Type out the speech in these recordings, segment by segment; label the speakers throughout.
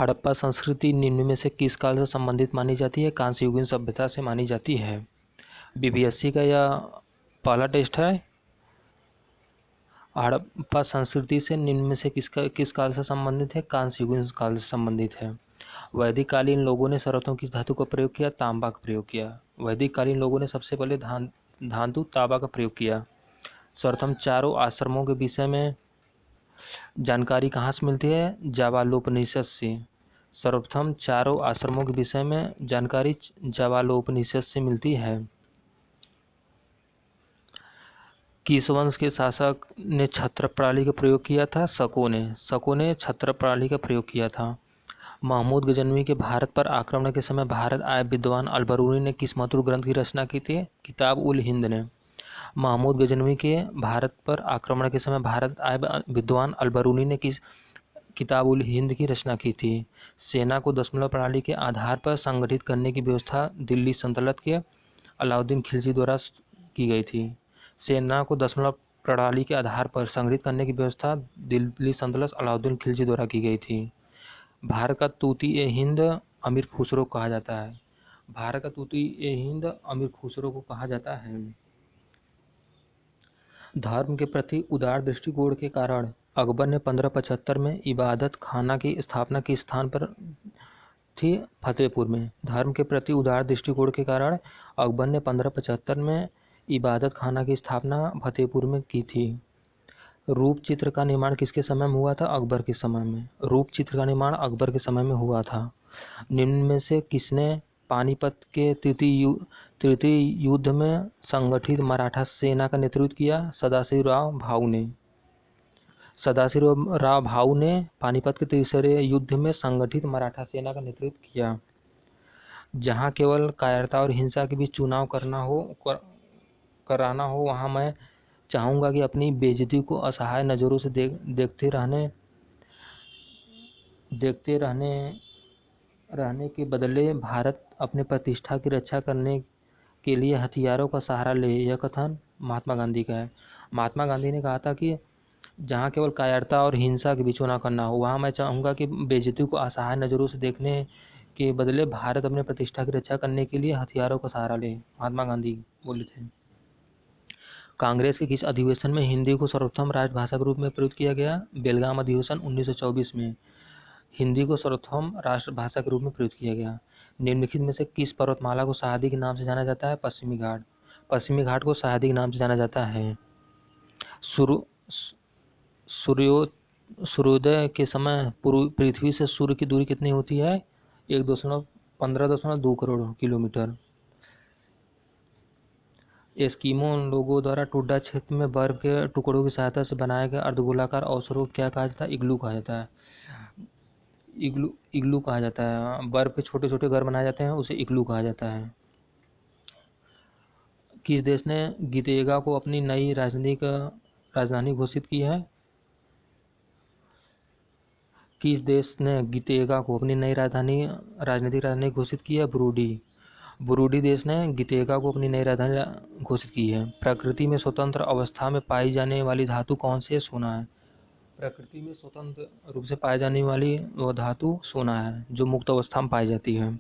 Speaker 1: हड़प्पा संस्कृति निम्न में से किस काल से संबंधित मानी जाती है? कांस्ययुगीन सभ्यता से मानी जाती है। बीपीएससी का यह पहला टेस्ट है। हड़प्पा संस्कृति से निम्न में से किस काल से संबंधित है? कांस्ययुगीन काल से संबंधित है। वैदिक कालीन लोगों ने सर्वप्रथम किस धातु का प्रयोग किया? तांबा का प्रयोग किया। वैदिक कालीन लोगों ने सबसे पहले धातु तांबा का प्रयोग किया। सर्वप्रथम चारों आश्रमों के विषय में जानकारी कहाँ से मिलती है? जाबालोपनिषद से। सर्वप्रथम चारों आश्रमों के विषय में जानकारी जाबालोपनिषद से मिलती है। किस वंश के शासक ने छत्र प्रणाली का प्रयोग किया था? शकों ने छत्र प्रणाली का प्रयोग किया था। महमूद गजनवी के भारत पर आक्रमण के समय भारत आए विद्वान अल-बरूनी ने किस मशहूर ग्रंथ की रचना की थी? किताब उल हिंद ने। महमूद गजनवी के भारत पर आक्रमण के समय भारत आए विद्वान अल-बरूनी ने किस किताब उल हिंद की रचना की थी? सेना को दशमलव प्रणाली के आधार पर संगठित करने की व्यवस्था दिल्ली सल्तनत के अलाउद्दीन खिलजी द्वारा की गई थी। सेना को दशमलव प्रणाली के आधार पर संगठित करने की व्यवस्था दिल्ली सल्तनत अलाउद्दीन खिलजी द्वारा की गई थी। भारत का तूती-ए-हिंद अमीर खुसरो कहा जाता है। भारत का तूती-ए-हिंद अमीर खुसरो को कहा जाता है। धर्म के प्रति उदार दृष्टिकोण के कारण अकबर ने 1575 में इबादत खाना की स्थापना किस स्थान पर थी? फतेहपुर में। धर्म के प्रति उदार दृष्टिकोण के कारण अकबर ने 1575 में इबादत खाना की स्थापना फतेहपुर में की थी। रूप चित्र का निर्माण किसके समय में हुआ था? अकबर के समय में। रूप चित्र का निर्माण अकबर के समय में हुआ था। निम्न में से किसने पानीपत के तृतीय युद्ध में संगठित मराठा सेना का नेतृत्व किया? सदाशिवराव भाऊ ने। सदाशिवराव भाऊ ने पानीपत के तीसरे युद्ध में संगठित मराठा सेना का नेतृत्व किया। जहां केवल कायरता और हिंसा के बीच चुनाव कराना हो वहां मैं चाहूंगा कि अपनी बेइज्जती को असहाय नजरों से देखते रहने के बदले भारत अपने प्रतिष्ठा की रक्षा करने के लिए हथियारों का सहारा ले। यह कथन महात्मा गांधी का है। महात्मा गांधी ने कहा था कि जहां केवल कायरता और हिंसा के बीच चुनाव करना हो वहां मैं चाहूंगा कि बेइज्जती को असहाय नजरों से देखने के बदले भारत अपने प्रतिष्ठा की रक्षा करने के लिए हथियारों का सहारा ले। महात्मा गांधी बोले थे। कांग्रेस के किस अधिवेशन में हिंदी को सर्वप्रथम राजभाषा के रूप में प्रयुक्त किया गया? बेलगाम अधिवेशन 1924 में हिंदी को सर्वप्रथम राष्ट्रभाषा के रूप में प्रयुक्त किया गया। निम्नलिखित में से किस पर्वतमाला को सह्याद्री के नाम से जाना जाता है? पश्चिमी घाट। पश्चिमी घाट को सह्याद्री के नाम से जाना जाता है। सूर्योदय के समय पृथ्वी से सूर्य की दूरी कितनी होती है? 15.2 करोड़ किलोमीटर। एस्किमो लोगों द्वारा टुड्डा क्षेत्र में बर्फ के टुकड़ों की सहायता से बनाए गए अर्धगोलाकार अवसरों को क्या कहा जाता है? इग्लू कहा जाता है। इग्लू कहा जाता है। बर्फ के छोटे छोटे घर बनाए जाते हैं, उसे इग्लू कहा जाता है। किस देश ने गितेगा को अपनी नई राजधानी घोषित की है? किस देश ने गितेगा को अपनी नई राजनीतिक राजधानी घोषित की है? बुरुंडी देश ने गितेगा को अपनी नई राजधानी घोषित की है। प्रकृति में स्वतंत्र अवस्था में पाई जाने वाली धातु कौन सी है? सोना है। प्रकृति में स्वतंत्र रूप से पाई जाने वाली वह धातु सोना है जो मुक्त अवस्था में पाई जाती है।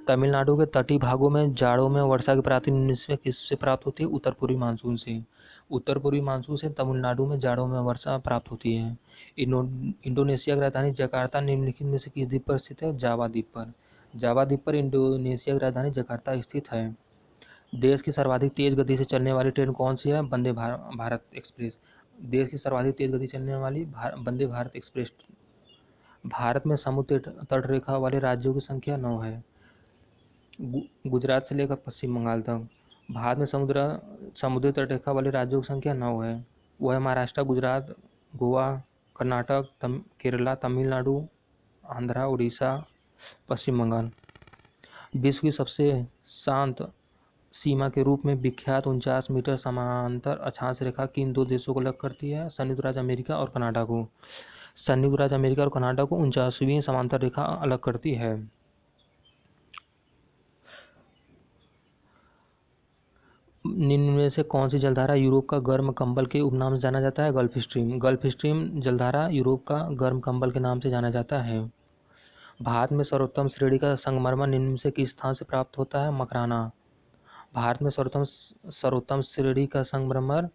Speaker 1: तमिलनाडु के तटीय भागों में जाड़ों में वर्षा की प्राप्ति किससे प्राप्त होती है? उत्तर पूर्वी मानसून से। उत्तर पूर्वी मानसून से तमिलनाडु में जाड़ों में वर्षा प्राप्त होती है। इंडोनेशिया की राजधानी जकार्ता निम्नलिखित में से किस द्वीप पर स्थित है? जावा द्वीप पर। जावा द्वीप पर इंडोनेशिया की राजधानी जकार्ता स्थित है। देश की सर्वाधिक तेज गति से चलने वाली ट्रेन कौन सी है? वंदे भारत एक्सप्रेस। देश की सर्वाधिक तेज गति चलने वाली वंदे भारत एक्सप्रेस। भारत में समुद्र तट रेखा वाले राज्यों की संख्या 9 है। गुजरात से लेकर पश्चिम बंगाल तक भारत में समुद्री तट रेखा वाले राज्यों की संख्या 9 है। वह है महाराष्ट्र, गुजरात, गोवा, कर्नाटक, केरला, तमिलनाडु, आंध्रा, उड़ीसा, पश्चिम बंगाल। विश्व की सबसे शांत सीमा के रूप में विख्यात 49 मीटर समांतर अक्षांश रेखा किन दो देशों को अलग करती है? संयुक्त राज्य अमेरिका और कनाडा को। संयुक्त राज्य अमेरिका और कनाडा को 49वीं समांतर रेखा अलग करती है। निम्न में से कौन सी जलधारा यूरोप का गर्म कंबल के उपनाम से जाना जाता है? Gulf stream. गल्फ स्ट्रीम जलधारा यूरोप का गर्म कंबल के नाम से जाना जाता है। भारत में सर्वोत्तम श्रेणी का संगमरमर निम्न में से किस स्थान से प्राप्त होता है? मकराना। भारत में सर्वोत्तम श्रेणी का संगमरमर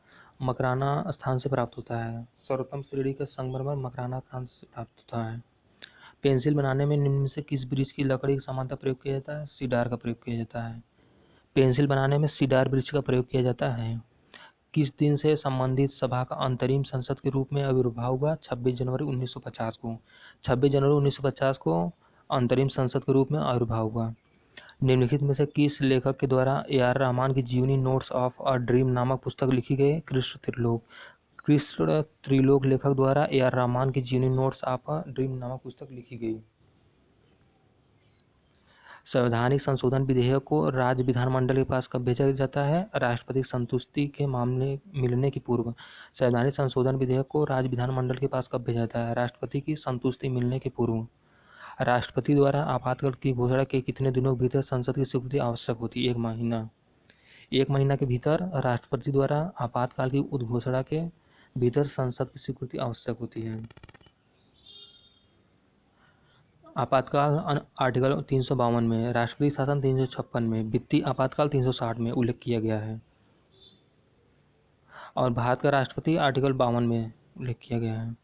Speaker 1: मकराना स्थान से प्राप्त होता है। सर्वोत्तम श्रेणी का संगमरमर मकराना स्थान से प्राप्त होता है। पेंसिल बनाने में निम्न में से किस वृक्ष की लकड़ी का सामान्यतः प्रयोग किया जाता है? सीडार का प्रयोग किया जाता है। पेंसिल बनाने में सीडार वृक्ष का प्रयोग किया जाता है। किस दिन से संबंधित सभा का अंतरिम संसद के रूप में आविर्भाव हुआ? 26 जनवरी 1950 को। 26 जनवरी 1950 को अंतरिम संसद के रूप में आविर्भाव हुआ। निम्नलिखित में से किस लेखक के द्वारा ए.आर. रहमान की जीवनी नोट्स ऑफ अ ड्रीम नामक पुस्तक लिखी गई? कृष्ण त्रिलोक। कृष्ण त्रिलोक लेखक द्वारा ए.आर. रहमान की जीवनी नोट्स ऑफ अ ड्रीम नामक पुस्तक लिखी गई। संवैधानिक संशोधन विधेयक को राज्य विधानमंडल के पास कब भेजा जाता है? राष्ट्रपति की संतुष्टि के मामले मिलने की पूर्व। संवैधानिक संशोधन विधेयक को राज्य विधानमंडल के पास कब भेजा जाता है? राष्ट्रपति की संतुष्टि मिलने के पूर्व। राष्ट्रपति द्वारा आपातकाल की घोषणा के कितने दिनों के भीतर संसद की स्वीकृति आवश्यक होती है? 1 महीना। 1 महीना के भीतर राष्ट्रपति द्वारा आपातकाल की उद्घोषणा के भीतर संसद की स्वीकृति आवश्यक होती है। आपातकाल आर्टिकल 352 में, राष्ट्रपति शासन 356 में, वित्तीय आपातकाल 360 में उल्लेख किया गया है और भारत का राष्ट्रपति आर्टिकल 52 में उल्लेख किया गया है।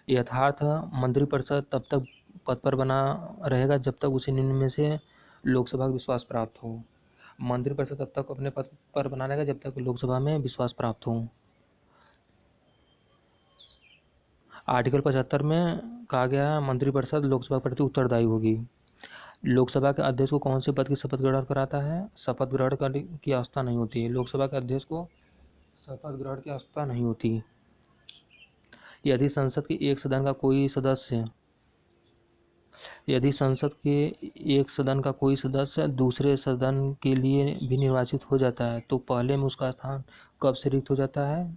Speaker 1: यथार्थ मंत्रिपरिषद तब तक पद पर बना रहेगा जब तक उसे निम्न में से लोकसभा का विश्वास प्राप्त हो। मंत्रिपरिषद तब तक अपने पद पर बना रहेगा जब तक लोकसभा में विश्वास प्राप्त हो। आर्टिकल 75 में कहा गया मंत्रिपरिषद लोकसभा के प्रति उत्तरदायी होगी। लोकसभा के अध्यक्ष को कौन से पद की शपथ ग्रहण कराता है? शपथ ग्रहण करने की आवश्यकता नहीं होती है। लोकसभा के अध्यक्ष को शपथ ग्रहण की आवश्यकता नहीं होती। यदि संसद के एक सदन का कोई सदस्य दूसरे सदन के लिए भी निर्वाचित हो जाता है तो पहले में उसका स्थान कब से रिक्त हो जाता है?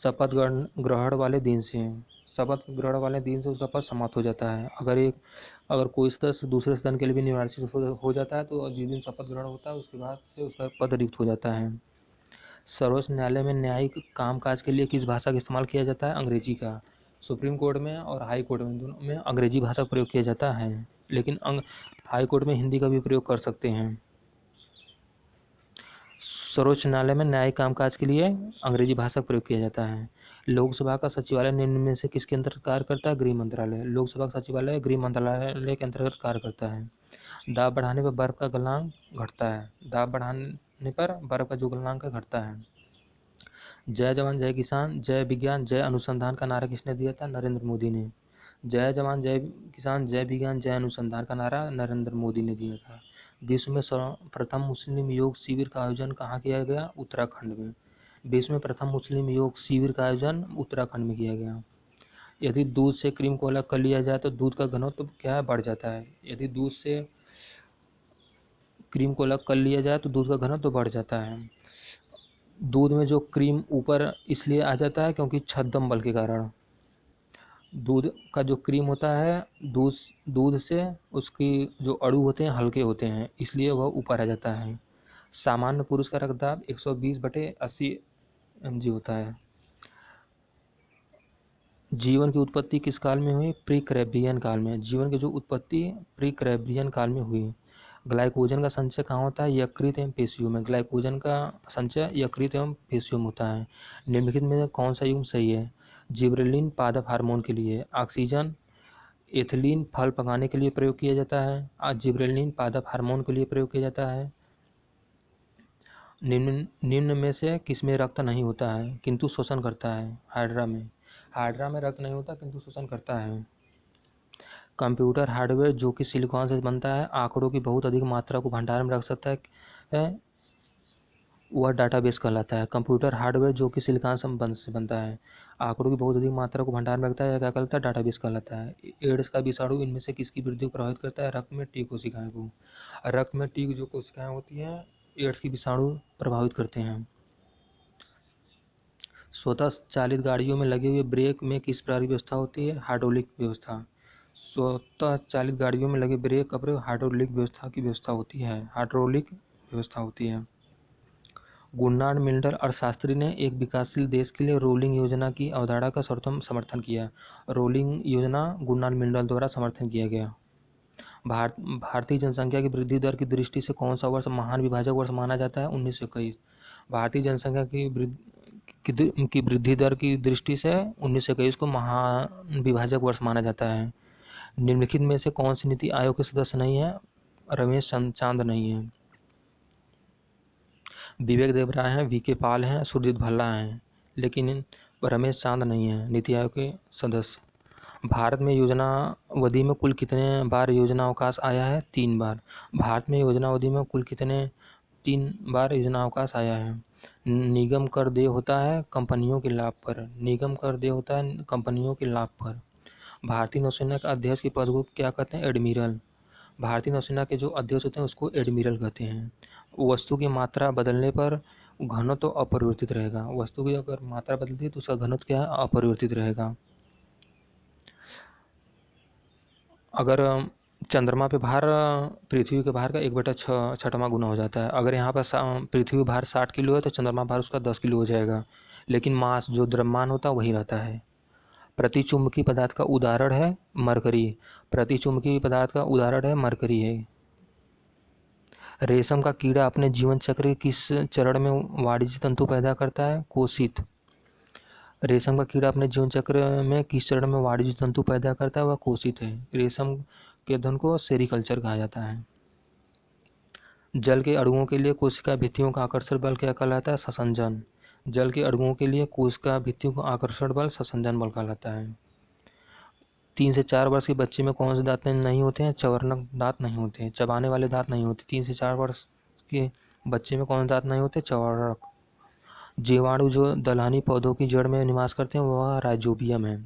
Speaker 1: शपथ ग्रहण वाले दिन से। शपथ ग्रहण वाले दिन से उसका पद समाप्त हो जाता है। अगर कोई सदस्य दूसरे सदन के लिए भी निर्वाचित हो जाता है तो जिस दिन शपथ ग्रहण होता है उसके बाद से उसका पद रिक्त हो जाता है। सर्वोच्च न्यायालय में न्यायिक कामकाज के लिए किस भाषा का इस्तेमाल किया जाता है? अंग्रेजी का। सुप्रीम कोर्ट में और हाई कोर्ट में दोनों में अंग्रेजी भाषा का प्रयोग किया जाता है, लेकिन हाई कोर्ट में हिंदी का भी प्रयोग कर सकते हैं। सर्वोच्च न्यायालय में न्यायिक कामकाज के लिए अंग्रेजी भाषा का प्रयोग किया जाता है। लोकसभा का सचिवालय निम्न में से किसके अंतर्गत कार्य करता है? गृह मंत्रालय। लोकसभा का सचिवालय गृह मंत्रालय के अंतर्गत कार्य करता है। दाब बढ़ाने पर बर्फ का गलनांक घटता है। दाब बढ़ाने पर बर्फ का जो गलनांक घटता है। जय जवान जय किसान जय विज्ञान जय अनुसंधान का नारा किसने दिया था? नरेंद्र मोदी ने। जय जवान जय किसान जय विज्ञान जय अनुसंधान का नारा नरेंद्र मोदी ने दिया था। विश्व में प्रथम मुस्लिम योग शिविर का आयोजन कहाँ किया गया? उत्तराखंड में। विश्व में प्रथम मुस्लिम योग शिविर का आयोजन उत्तराखंड में किया गया। यदि दूध से क्रीम को अलग कर लिया जाए तो दूध का घनत्व क्या है? बढ़ जाता है। यदि दूध से क्रीम को अलग कर लिया जाए तो दूध का घनत्व बढ़ जाता है। दूध में जो क्रीम ऊपर इसलिए आ जाता है क्योंकि छद्म बल के कारण। दूध का जो क्रीम होता है दूध से उसकी जो अणु होते हैं हल्के होते हैं, इसलिए वह ऊपर आ जाता है। सामान्य पुरुष का रक्तदाब 120/80 mg होता है। जीवन की उत्पत्ति किस काल में हुई? प्री कैम्ब्रियन काल में। जीवन की जो उत्पत्ति प्री कैम्ब्रियन काल में हुई। ग्लाइकोजन का संचय कहाँ होता है? यकृत एवं पेशियों में। ग्लाइकोजन का संचय यकृत एवं पेशियों में होता है। निम्नलिखित में कौन सा युग्म सही है? जिबरेलिन पादप हार्मोन के लिए। ऑक्सीजन एथिलीन फल पकाने के लिए प्रयोग किया जाता है। जिबरेलिन पादप हार्मोन के लिए प्रयोग किया जाता है। निम्न में से किसमें रक्त नहीं होता है किंतु शोषण करता है? हाइड्रा में। हाइड्रा में रक्त नहीं होता किंतु शोषण करता है। कंप्यूटर हार्डवेयर जो कि सिलिकॉन से बनता है, आंकड़ों की बहुत अधिक मात्रा को भंडारण में रख सकता है, वह डाटाबेस कहलाता है। कंप्यूटर हार्डवेयर जो कि सिलिकॉन से बनता है, आंकड़ों की बहुत अधिक मात्रा को भंडारण में रखता है, क्या कहलाता है? डाटाबेस कहलाता है। एड्स का विषाणु इनमें से किसकी वृद्धि को प्रभावित करता है? रक्त में टी कोशिकाएं को। रक्त में टी जो कोशिकाएं होती हैं एड्स की विषाणु प्रभावित करते हैं। स्वतः चालित गाड़ियों में लगे हुए ब्रेक में किस प्रकार की व्यवस्था होती है? हाइड्रोलिक व्यवस्था। स्वतः चालित गाड़ियों में लगे ब्रेक का प्रयोग हाइड्रोलिक व्यवस्था की व्यवस्था होती है। हाइड्रोलिक व्यवस्था होती है। गुरनाड मिल्टन अर्थशास्त्री ने एक विकासशील देश के लिए रोलिंग योजना की अवधारणा का सर्वोत्तम समर्थन किया। रोलिंग योजना गुरनाड मिल्टन द्वारा समर्थन किया गया। भारतीय जनसंख्या की वृद्धि दर की दृष्टि से कौन सा वर्ष महान विभाजक वर्ष माना जाता है? 1921। भारतीय जनसंख्या की वृद्धि दर की दृष्टि से 1921 को महान विभाजक वर्ष माना जाता है। निम्नलिखित में से कौन सी नीति आयोग के सदस्य नहीं है? रमेश चांद नहीं है। विवेक देवराय हैं, वीके पॉल हैं, सुरजीत भल्ला हैं, लेकिन रमेश चांद नहीं है नीति आयोग के सदस्य। भारत में योजना अवधि में कुल कितने बार योजना अवकाश आया है? 3 बार। भारत में योजना अवधि में कुल कितने 3 बार योजना अवकाश आया है। निगम कर देय होता है कंपनियों के लाभ पर। निगम कर देय होता है कंपनियों के लाभ पर। भारतीय नौसेना के अध्यक्ष के पद को क्या कहते हैं? एडमिरल। भारतीय नौसेना के जो अध्यक्ष होते हैं उसको एडमिरल कहते हैं। वस्तु की मात्रा बदलने पर घनत्व तो अपरिवर्तित रहेगा। वस्तु की अगर मात्रा बदलती है तो उसका घनत्व क्या है? अपरिवर्तित रहेगा। अगर चंद्रमा पे भार पृथ्वी के भार का 1/6 गुना हो जाता है। अगर यहाँ पर पृथ्वी भार 60 किलो है तो चंद्रमा भार उसका 10 किलो हो जाएगा, लेकिन मास जो द्रव्यमान होता है वही रहता है। प्रतिचुंबकीय पदार्थ का उदाहरण है मरकरी। प्रतिचुंबकीय पदार्थ का उदाहरण है मरकरी है। रेशम का कीड़ा अपने जीवन चक्र किस चरण में वाणिज्य तंतु पैदा करता है? कोशित। रेशम का कीड़ा अपने जीवन चक्र में किस चरण में वाणिज्य तंतु पैदा करता है? वह कोशित है। रेशम के धन को सेरिकल्चर कहा जाता है। जल के अणुओं के लिए कोशिका भित्तियों का आकर्षण बल क्या कहलाता है? संसंजन। जल के अणुओं के लिए कोशिका भित्तियों का आकर्षण बल संसंजन बल कहलाता है। 3 से 4 वर्ष के बच्चे में कौन से दांत नहीं होते हैं? चवर्णक दांत नहीं होते, चबाने वाले दांत नहीं होते। 3 से 4 वर्ष के बच्चे में कौन से दांत नहीं होते? चवर्णक। जीवाणु जो दलहनी पौधों की जड़ में निवास करते हैं वह राइजोबियम है।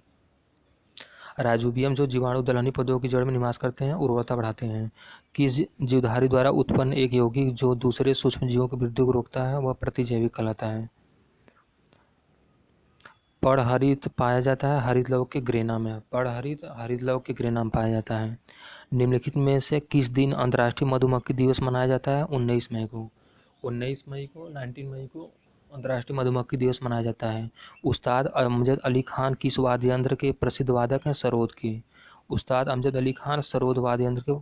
Speaker 1: राइजोबियम जो जीवाणु दलहनी पौधों की जड़ में निवास करते हैं उर्वरता बढ़ाते हैं। किस जीवधारी द्वारा उत्पन्न एक यौगिक जो दूसरे सूक्ष्म जीवों की वृद्धि को रोकता है वह प्रतिजैविक कहलाता है। पड़हरित पाया जाता है हरित लवक के ग्रेना में। पड़हरित हरित लवक के ग्रेना में पाया जाता है। निम्नलिखित में से किस दिन अंतर्राष्ट्रीय मधुमक्खी दिवस मनाया जाता है? 19 मई को। 19 मई को अंतर्राष्ट्रीय मधुमक्खी दिवस मनाया जाता है। उस्ताद अमजद अली खान किस वाद्य यंत्र के प्रसिद्ध वादक हैं? सरोद के। उस्ताद अमजद अली खान सरोद वाद्य यंत्र के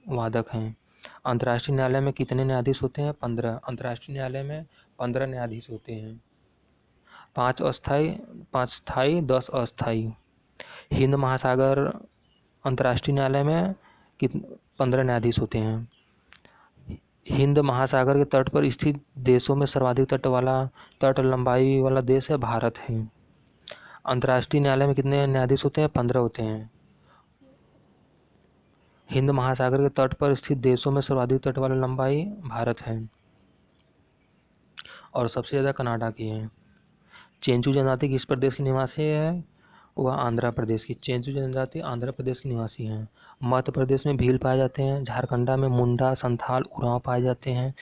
Speaker 1: वादक हैं। अंतर्राष्ट्रीय न्यायालय में कितने न्यायाधीश होते हैं? 15। अंतर्राष्ट्रीय न्यायालय में 15 न्यायाधीश होते हैं। 5 स्थायी 10 अस्थायी। हिंद महासागर अंतर्राष्ट्रीय न्यायालय में 15 न्यायाधीश होते हैं। हिंद महासागर के तट पर स्थित देशों में सर्वाधिक तट लंबाई वाला देश है भारत है। अंतर्राष्ट्रीय न्यायालय में कितने न्यायाधीश होते हैं? 15 होते हैं। हिंद महासागर के तट पर स्थित देशों में सर्वाधिक तट वाला लंबाई भारत है और सबसे ज्यादा कनाडा की है। चेंचू जनजाति किस प्रदेश की निवासी है? वह आंध्र प्रदेश की। चेंचू जनजाति आंध्र प्रदेश की निवासी हैं। मध्य प्रदेश में भील पाए जाते हैं। झारखंड में मुंडा, संथाल, उरांव पाए जाते हैं।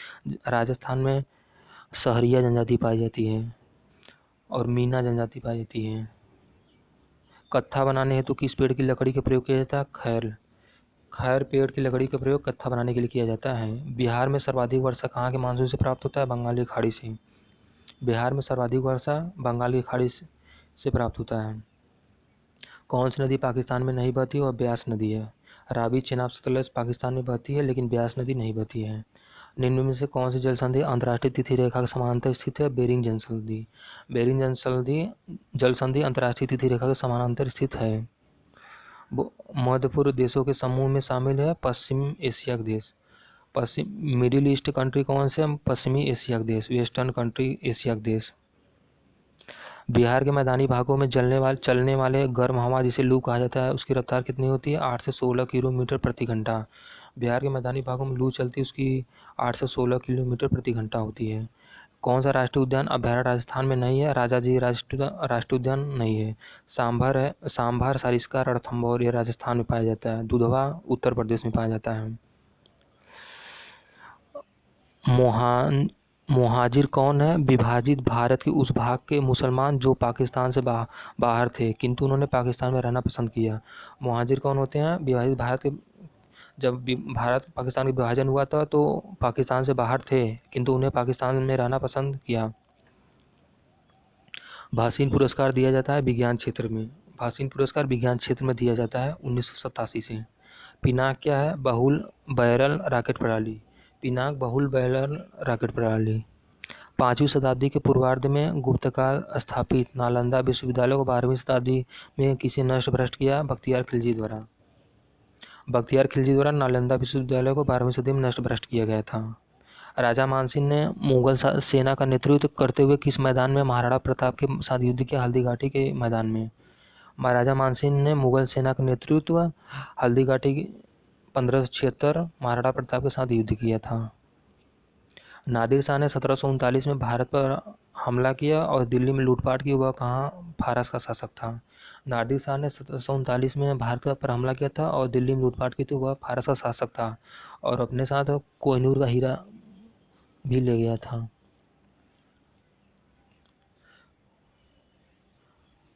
Speaker 1: राजस्थान में सहरिया जनजाति पाई जाती है और मीना जनजाति पाई जाती है। कत्था बनाने हेतु किस पेड़ की लकड़ी का प्रयोग किया जाता है? खैर पेड़ की लकड़ी का प्रयोग कत्था बनाने के लिए किया जाता है। बिहार में सर्वाधिक वर्षा कहाँ के मानसून से प्राप्त होता है? बंगाल की खाड़ी से। बिहार में सर्वाधिक वर्षा बंगाल की खाड़ी से प्राप्त होता है। कौन सी नदी पाकिस्तान में नहीं बहती? वह ब्यास नदी है। रावी, चेनाब, सतलज पाकिस्तान में बहती है लेकिन ब्यास नदी नहीं बहती है। निम्न में से कौन सी जल संधि अंतर्राष्ट्रीय तिथि रेखा के समानांतर स्थित है? बेरिंग जल संधि। बेरिंग जल संधि अंतर्राष्ट्रीय तिथि रेखा के समानांतर स्थित है। मध्य पूर्व देशों के समूह में शामिल है पश्चिम एशिया के देश। मिडिल ईस्ट कंट्री कौन से? पश्चिमी एशिया के देश, वेस्टर्न कंट्री एशिया के देश। बिहार के मैदानी भागों में चलने वाले गर्म हवा जिसे लू कहा जाता है उसकी रफ्तार कितनी होती है? 8 से 16 किलोमीटर प्रति घंटा। बिहार के मैदानी भागों में लू चलती है उसकी 8 से 16 किलोमीटर प्रति घंटा होती है। कौन सा राष्ट्रीय उद्यान अभयारण्य राजस्थान में नहीं है? राजाजी राष्ट्रीय उद्यान नहीं है। सांभर है। सांभर, सरिस्का, रणथंभौर ये राजस्थान में पाया जाता है। दुधवा उत्तर प्रदेश में पाया जाता है। मुहाजिर कौन है? विभाजित भारत के उस भाग के मुसलमान जो पाकिस्तान से बाहर थे किंतु उन्होंने पाकिस्तान में रहना पसंद किया। मुहाजिर कौन होते हैं? विभाजित भारत के जब भारत पाकिस्तान का विभाजन हुआ था तो पाकिस्तान से बाहर थे, किंतु उन्हें पाकिस्तान में रहना पसंद किया। भासीन पुरस्कार दिया जाता है विज्ञान क्षेत्र में। भासीन पुरस्कार विज्ञान क्षेत्र में दिया जाता है 1987 से। पिनाक क्या है? बहुल बैरल रॉकेट प्रणाली। पिनाक बहुल बैरल रॉकेट प्रणाली 5वीं शताब्दी के पूर्वार्ध में गुप्तकाल स्थापित नालंदा विश्वविद्यालय को 12वीं शताब्दी में किसी नष्ट भ्रष्ट किया? बख्तियार खिलजी द्वारा। बख्तियार खिलजी द्वारा नालंदा विश्वविद्यालय को 12वीं सदी में नष्ट भ्रष्ट किया गया था। राजा मानसिंह ने मुगल सेना का नेतृत्व करते हुए किस मैदान में महाराणा प्रताप के साथ युद्ध किया? हल्दी घाटी के मैदान में। महाराजा मानसिंह ने मुगल सेना का नेतृत्व हल्दी घाटी 1576 महाराणा प्रताप के साथ युद्ध किया था। नादिर शाह ने 1739 में भारत पर हमला किया और दिल्ली में लूटपाट की। वह कहाँ फारस का शासक था? नादिर शाह ने 1739 में भारत पर हमला किया था और दिल्ली में लूटपाट की, तो वह फारस का शासक था और अपने साथ कोहिनूर का हीरा भी ले गया था।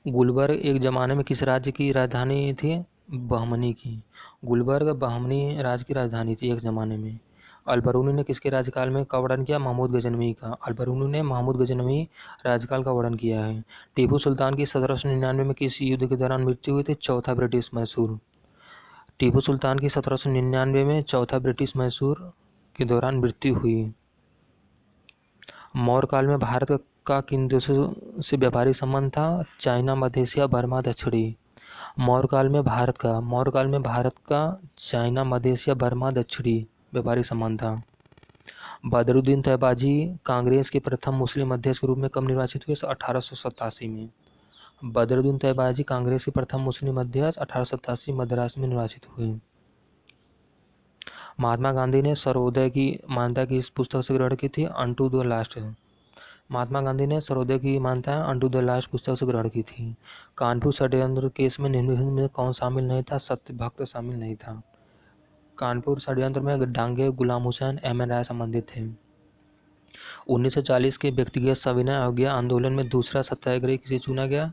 Speaker 1: गुलबर्ग एक जमाने में किस राज्य की राजधानी थी? बहमनी की। गुलबर्ग बहमनी राज्य की राजधानी थी एक जमाने में। अलबरूनी ने किसके राज्यकाल में का वर्णन किया? महमूद गजनवी का। अलबरूनी ने महमूद गजनवी राज्यकाल का वर्णन किया है। टीपू सुल्तान की 1799 में किस युद्ध के दौरान मृत्यु हुई थी? चौथा ब्रिटिश मैसूर। टीपू सुल्तान की 1799 में चौथा ब्रिटिश मैसूर के दौरान मृत्यु हुई। मौर्य काल में भारत का किन देशों से व्यापारिक संबंध था? चाइना, मध्य एशिया, बर्मा, दक्षिणी। मौर्य काल में भारत का चाइना, मध्य एशिया, बर्मा, दक्षिणी व्यापारिक संबंध था। बदरुद्दीन तैयबाजी कांग्रेस के प्रथम मुस्लिम अध्यक्ष के रूप में कब निर्वाचित हुए? 1887 में। बदरुद्दीन तैयबाजी कांग्रेस के प्रथम मुस्लिम अध्यक्ष 1887 मद्रास में निर्वाचित हुए। महात्मा गांधी ने सर्वोदय की मान्यता की इस पुस्तक से ग्रहण की थी? Unto the last. Mahatma Gandhi ने सर्वोदय की मान्यता अनटू द लास्ट पुस्तक से ग्रहण की थी। कानपुर षड्यंत्र केस में निम्नलिखित में कौन शामिल नहीं था? सत्यभक्त शामिल नहीं था। कानपुर षड्यंत्र में डांगे, गुलाम हुसैन, एम एन राय संबंधित थे। 1940 के व्यक्तिगत सविनय अवज्ञा आंदोलन में दूसरा सत्याग्रही किसे चुना गया?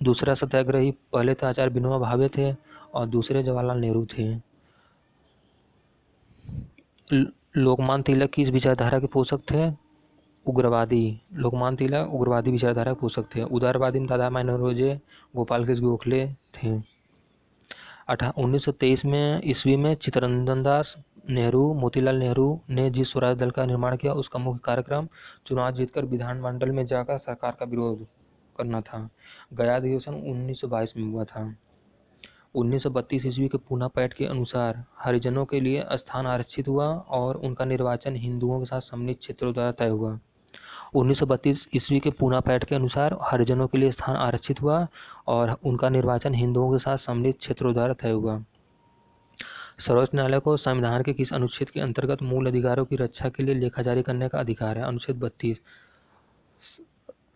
Speaker 1: दूसरा सत्याग्रही पहले तो आचार्य विनोबा भावे थे और दूसरे जवाहरलाल नेहरू थे। लोकमान्य तिलक किस विचारधारा के पोषक थे? उग्रवादी। लोकमान्य तिलक उग्रवादी विचारधारा के पोषक थे। उदारवादी में दादा नौरोजी, गोपाल कृष्ण गोखले थे। 1923 में ईस्वी में चित्तरंजन दास नेहरू, मोतीलाल नेहरू ने जिस स्वराज दल का निर्माण किया उसका मुख्य कार्यक्रम चुनाव जीतकर विधानमंडल में जाकर सरकार का विरोध करना था। गया अधिवेशन 1922 में हुआ था। 1932 ईस्वी के पूना पैक्ट के अनुसार हरिजनों के लिए स्थान आरक्षित हुआ और उनका निर्वाचन हिंदुओं के साथ सम्मिलित क्षेत्रों द्वारा तय हुआ। 1932 ईस्वी के पूना पैक्ट के अनुसार हरिजनों के लिए स्थान आरक्षित हुआ और उनका निर्वाचन हिंदुओं के साथ सम्मिलित क्षेत्रों द्वारा तय हुआ। सर्वोच्च न्यायालय को संविधान के किस अनुच्छेद के अंतर्गत मूल अधिकारों की रक्षा के लिए लेखा जारी करने का अधिकार है? अनुच्छेद 32।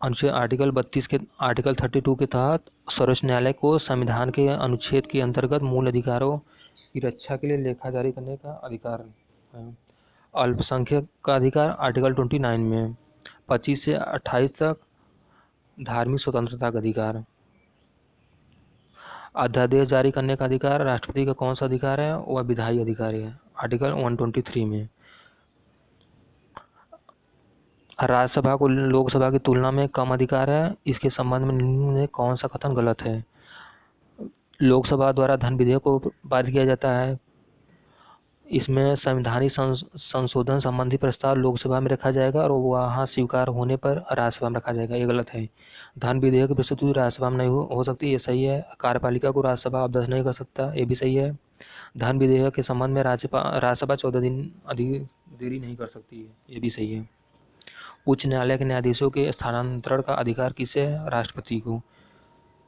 Speaker 1: आर्टिकल 32 के तहत सर्वोच्च न्यायालय को संविधान के अनुच्छेद के अंतर्गत मूल अधिकारों की रक्षा के लिए लेखा जारी करने का अधिकार है। अल्पसंख्यक का अधिकार आर्टिकल 29 में। 25 से 28 तक धार्मिक स्वतंत्रता का अधिकार। अध्यादेश जारी करने का अधिकार राष्ट्रपति का कौन सा अधिकार है? वह विधायी अधिकार है, आर्टिकल 123 में। राज्यसभा को लोकसभा की तुलना में कम अधिकार है, इसके संबंध में निम्न में कौन सा कथन गलत है? लोकसभा द्वारा धन विधेयक को पारित किया जाता है। इसमें संवैधानिक संशोधन संबंधी प्रस्ताव लोकसभा में रखा जाएगा और वहां स्वीकार होने पर राज्यसभा में रखा जाएगा, ये गलत है। धन विधेयक की प्रस्तुति राज्यसभा में नहीं हो सकती, ये सही है। कार्यपालिका को राज्यसभा अवदस्त नहीं कर सकता, ये भी सही है। धन विधेयक के संबंध में राज्यसभा 14 दिन अधिक देरी नहीं कर सकती है, ये भी सही है। उच्च न्यायालय के न्यायाधीशों के स्थानांतरण का अधिकार किसे है? राष्ट्रपति को।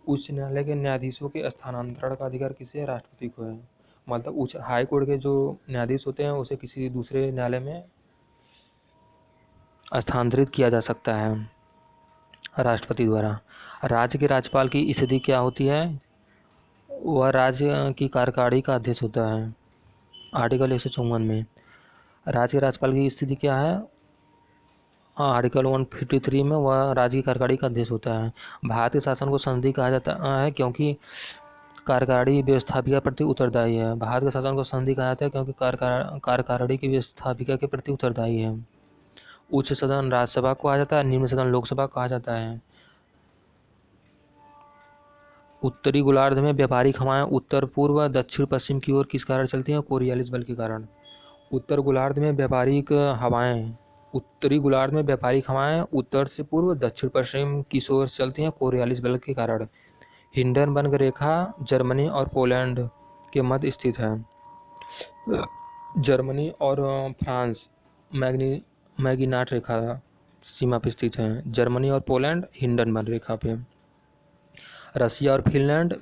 Speaker 1: उच्च न्यायालय के न्यायाधीशों के स्थानांतरण का अधिकार किसे है? राष्ट्रपति को है। मतलब उच्च हाई कोर्ट के जो न्यायाधीश होते हैं उसे किसी दूसरे न्यायालय में स्थानांतरित किया जा सकता है राष्ट्रपति द्वारा। राज्य के राज्यपाल की स्थिति क्या होती है? वह राज्य की कार्यकारिणी का अध्यक्ष होता है, आर्टिकल 154 में। राज्य के राज्यपाल की स्थिति क्या है? आर्टिकल 153 में वह राज्य की कार्यकारिणी का अध्यक्ष होता है। भारतीय शासन को संसदीय कहा जाता है क्योंकि कार्यकारिणी व्यवस्थापिका के प्रति उत्तरदायी है। भारत के सदन को संसदीय कहा जाता है क्योंकि कार्यकारिणी की व्यवस्थापिका के प्रति उत्तरदायी है। उच्च सदन राज्यसभा को कहा जाता है, निम्न सदन लोकसभा को कहा जाता है। उत्तरी गोलार्ध में व्यापारिक हवाएं उत्तर पूर्व दक्षिण पश्चिम की ओर किस कारण चलती हैं? कोरियालिस बल के कारण। उत्तरी गोलार्ध में व्यापारिक हवाएं उत्तर से पूर्व दक्षिण पश्चिम की ओर चलती हैं कोरियालिस बल के कारण। हिंडनबर्ग रेखा जर्मनी और पोलैंड के मध्य स्थित है। जर्मनी और फ्रांस मैगिनाट रेखा सीमा पर स्थित है। जर्मनी और पोलैंड हिंडनबर्ग रेखा पे। रसिया और फिनलैंड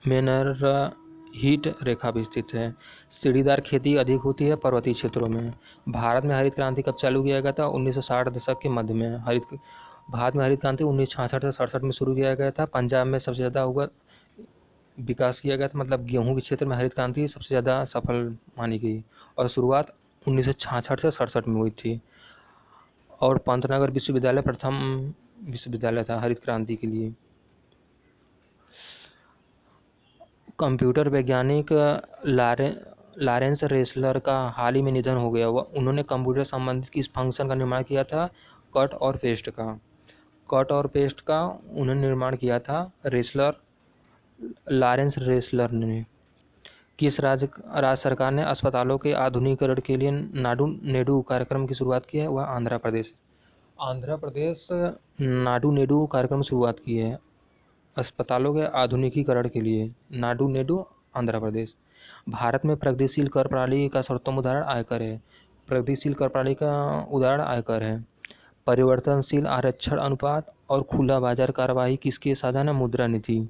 Speaker 1: मेनरहीट रेखा पर स्थित है। सीढ़ीदार खेती अधिक होती है पर्वतीय क्षेत्रों में। भारत में हरित क्रांति कब चालू किया गया था? 1960 दशक के मध्य में। भारत में हरित क्रांति 1966 से 67 में शुरू किया गया था। पंजाब में सबसे ज़्यादा विकास किया गया था, मतलब गेहूं के क्षेत्र में हरित क्रांति सबसे ज़्यादा सफल मानी गई और शुरुआत 1966 से 67 में हुई थी। और पंतनगर विश्वविद्यालय प्रथम विश्वविद्यालय था हरित क्रांति के लिए। कंप्यूटर वैज्ञानिक लॉरेंस रेसलर का हाल ही में निधन हो गया। उन्होंने कंप्यूटर संबंधित किस फंक्शन का निर्माण किया था? कट और पेस्ट का उन्होंने निर्माण किया था लॉरेंस रेसलर ने। किस राज्य सरकार ने अस्पतालों के आधुनिकीकरण के लिए नाडू नेडू कार्यक्रम की शुरुआत की है? वह आंध्र प्रदेश नाडू नेडू कार्यक्रम की शुरुआत की है अस्पतालों के आधुनिकीकरण के लिए। नाडू नेडू आंध्र प्रदेश। भारत में प्रगतिशील कर प्रणाली का सर्वोत्तम उदाहरण आयकर है। प्रगतिशील कर प्रणाली का उदाहरण आयकर है। परिवर्तनशील आरक्षण अनुपात और खुला बाजार कार्यवाही किसके साधन है? मुद्रा नीति।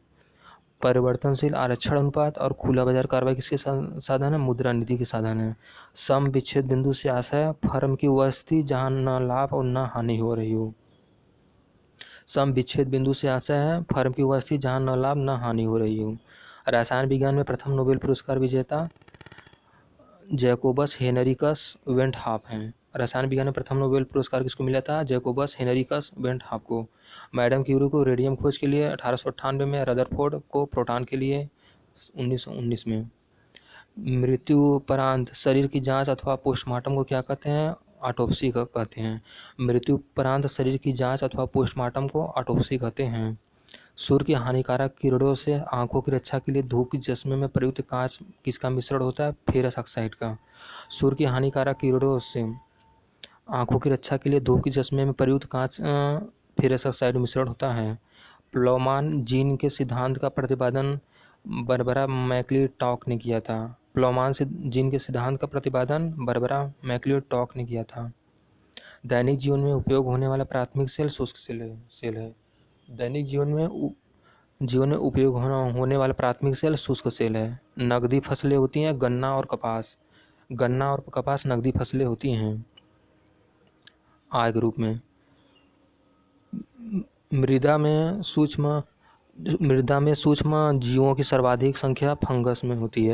Speaker 1: परिवर्तनशील आरक्षण अनुपात और खुला बाजार कार्यवाही किसके साधन है? मुद्रा नीति के साधन है। सम विच्छेद बिंदु से आशय फर्म की वह स्थिति जहां न लाभ और न हानि हो रही हो। सम विच्छेद बिंदु से आशय है फर्म की वह स्थिति जहां न लाभ न हानि हो रही हो। रसायन विज्ञान में प्रथम नोबेल पुरस्कार विजेता जैकोबस हेनरिकस वेंटहाफ हैं। रसायन विज्ञान में प्रथम नोबेल पुरस्कार किसको मिला था? जैकोबस हेनरिकस वेंटहाफ को। मैडम क्यूरी को रेडियम खोज के लिए 1898 में, रदरफोर्ड को प्रोटॉन के लिए 1919 में। मृत्युपरांत शरीर की जांच अथवा पोस्टमार्टम को क्या कहते हैं? ऑटोप्सी कहते हैं। मृत्युपरांत शरीर की जांच अथवा पोस्टमार्टम को ऑटोप्सी कहते हैं। सूर्य की हानिकारक किरणों से आंखों की रक्षा के लिए धूप के चश्मे में प्रयुक्त कांच किसका मिश्रण होता है? फेरस ऑक्साइड का। सूर्य की हानिकारक किरणों से आंखों की रक्षा के लिए धूप के चश्मे में प्रयुक्त कांच फेरस ऑक्साइड मिश्रण होता है। प्लोमान जीन के सिद्धांत का प्रतिपादन बारबरा मैक्लिंटॉक ने किया था। प्लोमान जीन के सिद्धांत का प्रतिपादन बारबरा मैक्लिंटॉक ने किया था। दैनिक जीवन में उपयोग होने वाला प्राथमिक सेल शुष्क सेल है। दैनिक जीवन में उपयोग होने वाला प्राथमिक सेल शुष्क सेल है। नकदी फसलें होती हैं गन्ना और कपास नकदी फसलें होती हैं आय के रूप में। मृदा में सूक्ष्म जीवों की सर्वाधिक संख्या फंगस में होती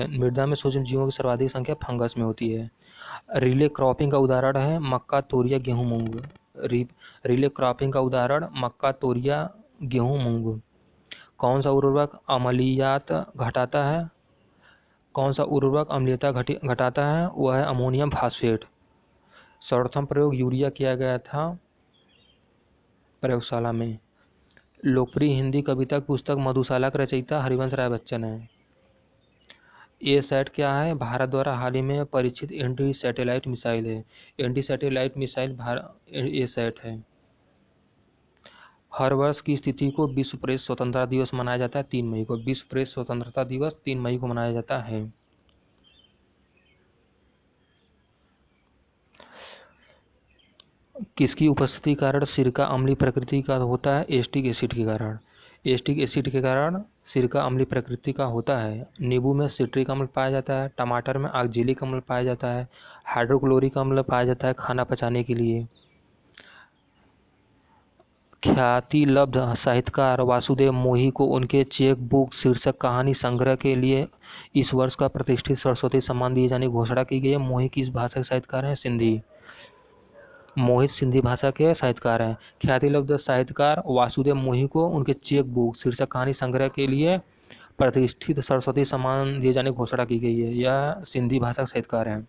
Speaker 1: है। रिले क्रॉपिंग का उदाहरण है मक्का, तोरिया, गेहूं, मूंग। रिले क्रॉपिंग का उदाहरण मक्का, तोरिया, गेहूं, मूंग। कौन सा उर्वरक अम्लीयता घटाता है? वह है अमोनियम फॉस्फेट। सर्वप्रथम प्रयोग यूरिया किया गया था प्रयोगशाला में। लोकप्रिय हिंदी कविता पुस्तक मधुशाला के रचयिता हरिवंश राय बच्चन है। ए-सैट क्या है? भारत द्वारा हाल ही में परीक्षित एंटी सैटेलाइट मिसाइल है। ए-सैट है। हर वर्ष की स्थिति को विश्व प्रेस स्वतंत्रता दिवस मनाया जाता है 3 मई को। विश्व प्रेस स्वतंत्रता दिवस 3 मई को मनाया जाता है। किसकी उपस्थिति के कारण सिरका अम्लीय प्रकृति का होता है? एसिटिक एसिड के कारण। एसिटिक एसिड के कारण सिरका अम्लीय प्रकृति का होता है। नींबू में सिट्रिक अम्ल पाया जाता है। टमाटर में ऑक्जेलिक अम्ल पाया जाता है। हाइड्रोक्लोरिक अम्ल पाया जाता है खाना पचाने के लिए। ख्यातिलब्ध साहित्यकार वासुदेव मोही को उनके चेक बुक शीर्षक कहानी संग्रह के लिए इस वर्ष का प्रतिष्ठित सरस्वती सम्मान दिए जाने की घोषणा की गई है। मोही किस भाषा के साहित्यकार हैं? सिंधी। मोहित सिंधी भाषा के साहित्यकार हैं। ख्यातिलब्ध साहित्यकार वासुदेव मोही को उनके चेक बुक शीर्षक कहानी संग्रह के लिए प्रतिष्ठित सरस्वती सम्मान दिए जाने की घोषणा की गई है। यह सिंधी भाषा के साहित्यकार हैं।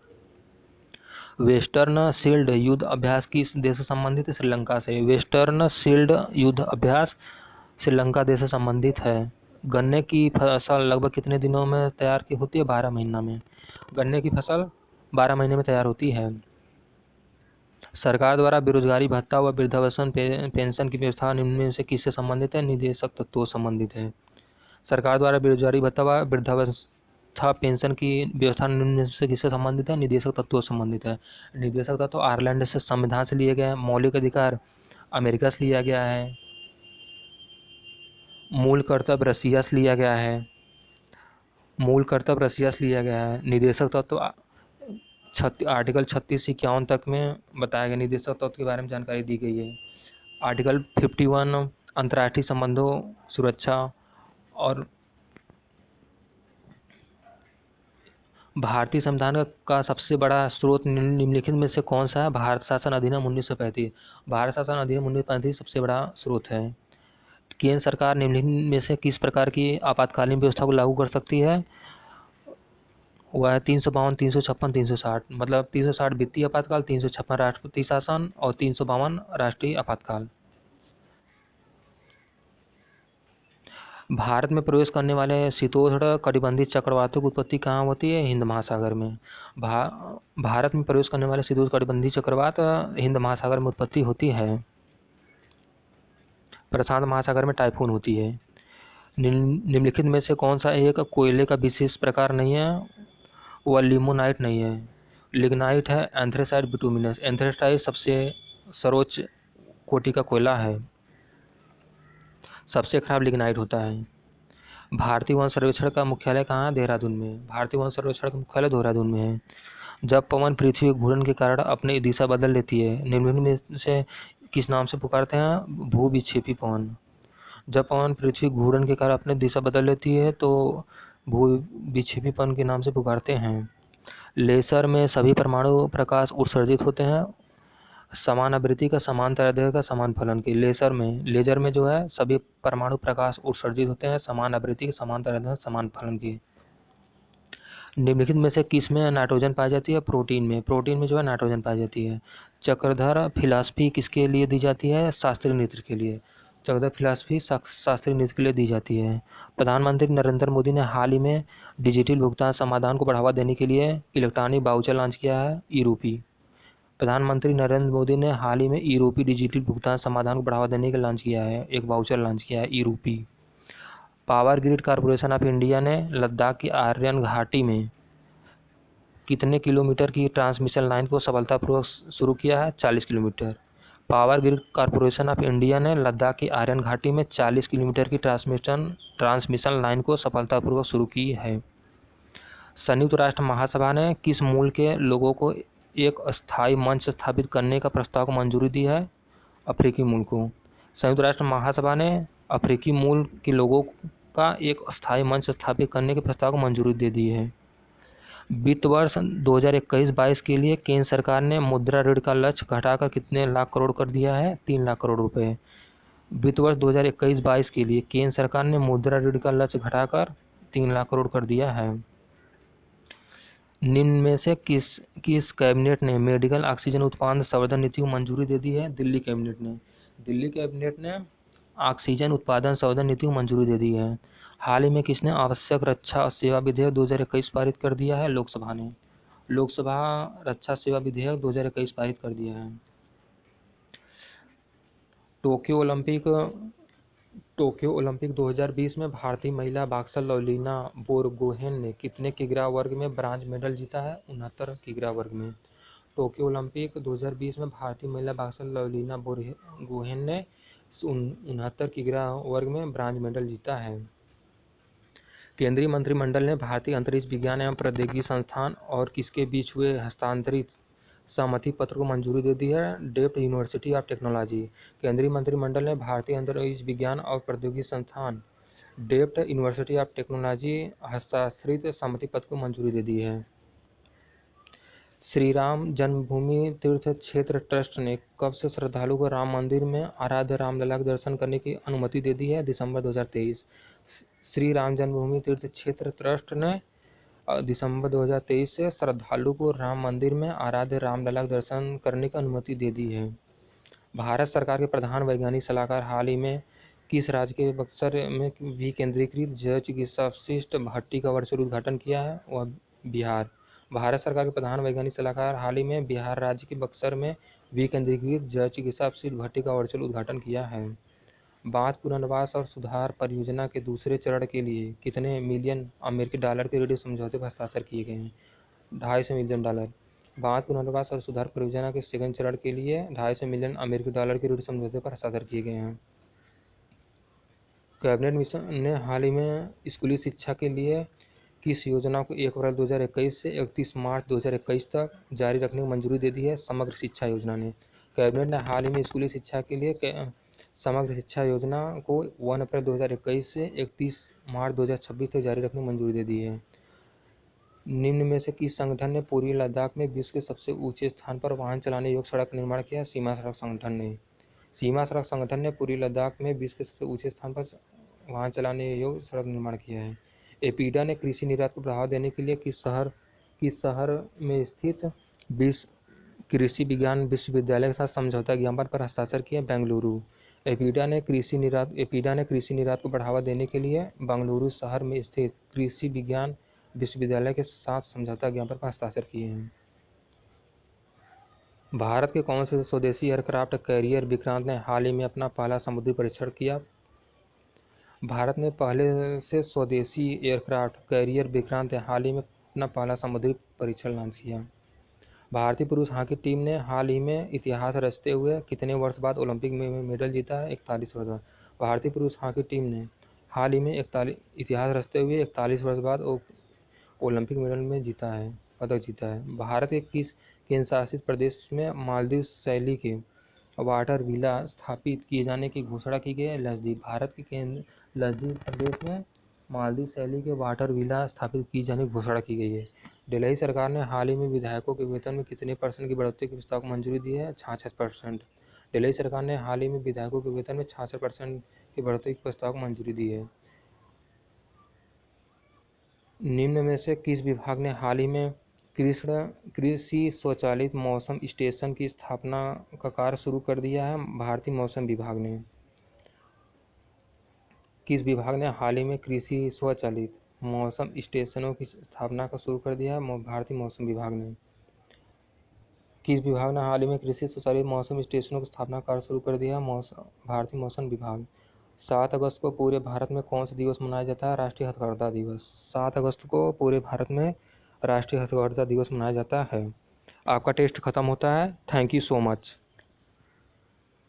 Speaker 1: वेस्टर्न शील्ड युद्ध अभ्यास किस देश से संबंधित है? श्रीलंका से। वेस्टर्न शील्ड युद्ध अभ्यास श्रीलंका देश से संबंधित है। गन्ने की फसल लगभग कितने दिनों में तैयार की होती है? 12 महीना में। गन्ने की फसल 12 महीने में तैयार होती है। सरकार द्वारा बेरोजगारी भत्ता व वृद्धावस्था पेंशन की व्यवस्था निम्न में से किससे संबंधित है? निदेशक तत्वों से संबंधित है। सरकार द्वारा बेरोजगारी भत्ता व वृद्धावस्था पेंशन की व्यवस्था निम्न में से किससे संबंधित है? निदेशक तत्वों से संबंधित है। निदेशक तत्व आयरलैंड से संविधान से लिए गए हैं। मौलिक अधिकार अमेरिका से लिया गया है। मूल कर्तव्य रसिया से लिया गया है। मूल कर्तव्य रसिया से लिया गया है। निदेशक तत्व आर्टिकल 36 से 51 तक में बताया गया। निदेशक तत्व के बारे में जानकारी दी गई है। आर्टिकल 51 अंतर्राष्ट्रीय संबंधों सुरक्षा और भारतीय संविधान का सबसे बड़ा स्रोत निम्नलिखित में से कौन सा है? भारत शासन अधिनियम 1935। भारत शासन अधिनियम 1935 सबसे बड़ा स्रोत है। केंद्र सरकार निम्नलिखित में से किस प्रकार की आपातकालीन व्यवस्था को लागू कर सकती है? वह है 352, 356, 360। मतलब 360 वित्तीय आपातकाल, 356 राष्ट्रपति शासन और 352 राष्ट्रीय आपातकाल। भारत में प्रवेश करने वाले शीतोष्ण कटिबंधीय चक्रवातों की उत्पत्ति कहाँ होती है? हिंद महासागर में। भारत में प्रवेश करने वाले शीतोष्ण कटिबंधीय चक्रवात हिंद महासागर में उत्पत्ति होती है। प्रशांत महासागर में टाइफून होती है। निम्नलिखित में से कौन सा एक कोयले का विशेष प्रकार नहीं है? वह लिमोनाइट नहीं है, लिग्नाइट है। Anthracite bituminous. एंथ्रेसाइट सबसे सर्वोच्च कोटि का कोयला है। सबसे खराब लिग्नाइट होता है। भारतीय वन सर्वेक्षण का मुख्यालय कहाँ है? देहरादून में। भारतीय वन सर्वेक्षण का मुख्यालय देहरादून में है। जब पवन पृथ्वी के घूर्णन के कारण अपनी दिशा बदल लेती है, निम्नलिखित में से किस नाम से पुकारते हैं? भू विक्षेपी पवन। जब पवन पृथ्वी घूर्णन के कारण अपनी दिशा बदल लेती है तो भू विक्षेपी पवन के नाम से पुकारते हैं। लेसर में सभी परमाणु प्रकाश उत्सर्जित होते हैं। समान आवृत्ति का, समान तरंगदैर्घ्य का, समान फलन की। लेजर में जो है सभी परमाणु प्रकाश उत्सर्जित होते हैं। समान आवृत्ति के, समान तरंगदैर्घ्य, समान फलन की। निम्नलिखित में से किस में नाइट्रोजन पाई जाती है? प्रोटीन में। प्रोटीन में जो है नाइट्रोजन पाई जाती है। चक्रधर फिलॉसफी किसके लिए दी जाती है? शास्त्रीय नृत्य के लिए। चक्रधर फिलॉसफी शास्त्रीय नृत्य के लिए दी जाती है। प्रधानमंत्री नरेंद्र मोदी ने हाल ही में डिजिटल भुगतान समाधान को बढ़ावा देने के लिए इलेक्ट्रॉनिक वाउचर लॉन्च किया है, ई-रूपी। प्रधानमंत्री नरेंद्र मोदी ने हाल ही में ई-रूपी डिजिटल भुगतान समाधान को बढ़ावा देने के लिए लॉन्च किया है, एक वाउचर लॉन्च किया है, e-rupee. Power grid corporation of India ने लद्दाख की आर्यन घाटी में कितने किलोमीटर की ट्रांसमिशन लाइन को सफलतापूर्वक शुरू किया है? 40 kilometre. Power grid corporation of India ने लद्दाख की आर्यन घाटी में 40 किलोमीटर की ट्रांसमिशन लाइन को सफलतापूर्वक शुरू की है। संयुक्त राष्ट्र महासभा ने किस मूल के लोगों को एक अस्थायी मंच स्थापित करने का प्रस्ताव को मंजूरी दी है? अफ्रीकी मूल को। संयुक्त राष्ट्र महासभा ने अफ्रीकी मूल के लोगों का एक अस्थायी मंच स्थापित करने के प्रस्ताव को मंजूरी दे दी है। वित्त वर्ष 2021-22 के लिए केंद्र सरकार ने मुद्रा ऋण का लक्ष्य घटाकर कितने लाख करोड़ कर दिया है? 3 लाख करोड़ रुपए। वित्त वर्ष 2021-22 के लिए केंद्र सरकार ने मुद्रा ऋण का लक्ष्य घटाकर 3 लाख करोड़ कर दिया है। निम्न में से किस कैबिनेट ने मेडिकल ऑक्सीजन उत्पादन संवर्धन नीति को मंजूरी दे दी है? दिल्ली कैबिनेट ने। दिल्ली कैबिनेट ने ऑक्सीजन उत्पादन संवर्धन नीति को मंजूरी दे दी है। हाल ही में किसने आवश्यक रक्षा सेवा विधेयक 2021 पारित कर दिया है? लोकसभा ने। लोकसभा रक्षा सेवा विधेयक 2021 पारित कर दिया है। टोक्यो ओलंपिक 2020 में भारतीय महिला बॉक्सर लवलीना बोरगोहेन ने कितने किग्रा वर्ग में ब्रांज मेडल जीता है? 69 किग्रा वर्ग में। टोक्यो ओलंपिक 2020 में भारतीय महिला बॉक्सर लवलीना बोरगोहेन ने 69 किग्रा वर्ग में ब्रांज मेडल जीता है। केंद्रीय मंत्रिमंडल ने भारतीय अंतरिक्ष विज्ञान एवं प्रौद्योगिकी संस्थान और किसके बीच हुए हस्तांतरित सहमति पत्र को मंजूरी दे दी है? डेप्ट यूनिवर्सिटी ऑफ टेक्नोलॉजी। केंद्रीय मंत्रिमंडल ने भारतीय अंतरिक्ष विज्ञान और प्रौद्योगिकी संस्थान डेप्ट यूनिवर्सिटी ऑफ टेक्नोलॉजी हस्ताक्षरित सहमति पत्र को मंजूरी दे दी है। श्री राम जन्मभूमि तीर्थ क्षेत्र ट्रस्ट ने कब से श्रद्धालुओं को राम मंदिर में आराध्य रामलला के दर्शन करने की अनुमति दे दी है? दिसंबर 2023। श्री राम जन्मभूमि तीर्थ क्षेत्र ट्रस्ट ने दिसंबर 2023 से श्रद्धालु को राम मंदिर में आराध्य रामलला के दर्शन करने की अनुमति दे दी है। भारत सरकार के प्रधान वैज्ञानिक सलाहकार हाल ही में किस राज्य के बक्सर में विकेंद्रीकृत जैव चिकित्सा अवशिष्ट भट्टी का वर्चुअल उद्घाटन किया है? वह बिहार। भारत सरकार के प्रधान वैज्ञानिक सलाहकार हाल ही में बिहार राज्य के बक्सर में विकेंद्रीकृत जैव चिकित्सा अवशिष्ट भट्टी का वर्चुअल उद्घाटन किया है। बांध पुनर्वास और सुधार परियोजना के दूसरे चरण के लिए कितने मिलियन अमेरिकी डॉलर के ऋण समझौते पर हस्ताक्षर किए गए हैं? $250 मिलियन। बांध पुनर्वास और सुधार परियोजना के सेकंड चरण के लिए $250 मिलियन अमेरिकी डॉलर के ऋण समझौते पर हस्ताक्षर किए गए हैं। कैबिनेट मिशन ने हाल ही में स्कूली शिक्षा के लिए किस योजना को 1 अप्रैल 2021 से 31 मार्च 2021 तक जारी रखने की मंजूरी दे दी है? समग्र शिक्षा योजना ने। कैबिनेट ने हाल ही में स्कूली शिक्षा के लिए समग्र शिक्षा योजना को 1 अप्रैल 2021 से 31 मार्च 2026 तक जारी रखने की मंजूरी दे दी है। निम्न में से किस संगठन ने पूर्वी लद्दाख में विश्व के सबसे ऊंचे स्थान पर वाहन चलाने योग्य सड़क का निर्माण किया? सीमा सड़क संगठन ने। सीमा सड़क संगठन ने पूर्वी लद्दाख में विश्व के सबसे ऊंचे स्थान पर वाहन चलाने योग्य सड़क निर्माण किया है। एपीडा ने कृषि निर्यात को बढ़ावा देने के लिए किस शहर में स्थित कृषि विज्ञान विश्वविद्यालय के साथ समझौता ज्ञापन पर हस्ताक्षर किया? बेंगलुरु। एपीडा ने कृषि निर्यात को बढ़ावा देने के लिए बेंगलुरु शहर में स्थित कृषि विज्ञान विश्वविद्यालय के साथ समझौता ज्ञापन पर हस्ताक्षर किए हैं। भारत के कौन से स्वदेशी एयरक्राफ्ट कैरियर विक्रांत ने हाल ही में अपना पहला समुद्री परीक्षण किया? भारत में पहले से स्वदेशी एयरक्राफ्ट कैरियर विक्रांत ने हाल ही में अपना पहला समुद्री परीक्षण लॉन्च किया। भारतीय पुरुष हॉकी टीम ने हाल ही में इतिहास रचते हुए कितने वर्ष बाद ओलंपिक में मेडल जीता है? 41 वर्ष बाद। भारतीय पुरुष हॉकी टीम ने हाल ही में इतिहास रचते हुए 41 वर्ष बाद ओलंपिक मेडल में पदक जीता है। भारत के किस केंद्र शासित प्रदेश में मालदीव शैली के वाटर विला स्थापित किए जाने की घोषणा की गई है? लक्षद्वीप। भारत के लक्षद्वीप प्रदेश में मालदीव शैली के वाटर विला स्थापित किए जाने की घोषणा की गई है। दिल्ली सरकार ने हाल ही में विधायकों के वेतन में कितने % की बढ़ोतरी के प्रस्ताव को मंजूरी दी है? 66%। दिल्ली सरकार ने हाल ही में विधायकों के वेतन में 66% की बढ़ोतरी के प्रस्ताव को मंजूरी दी है। निम्न में से किस विभाग ने हाल ही में कृषि स्वचालित मौसम स्टेशन की स्थापना का कार्य शुरू कर दिया है? भारतीय मौसम विभाग ने। किस विभाग ने हाल ही में कृषि स्वचालित मौसम स्टेशनों की स्थापना का शुरू कर दिया है? भारतीय मौसम विभाग ने। किस विभाग ने हाल ही में कृषि स्वचालित मौसम स्टेशनों की स्थापना का कार्य शुरू कर दिया है? भारतीय मौसम विभाग। 7 अगस्त को पूरे भारत में कौन सा दिवस मनाया जाता है? राष्ट्रीय हथकरघा दिवस। 7 अगस्त को पूरे भारत में राष्ट्रीय हथकरघा दिवस मनाया जाता है। आपका टेस्ट खत्म होता है। Thank you so much.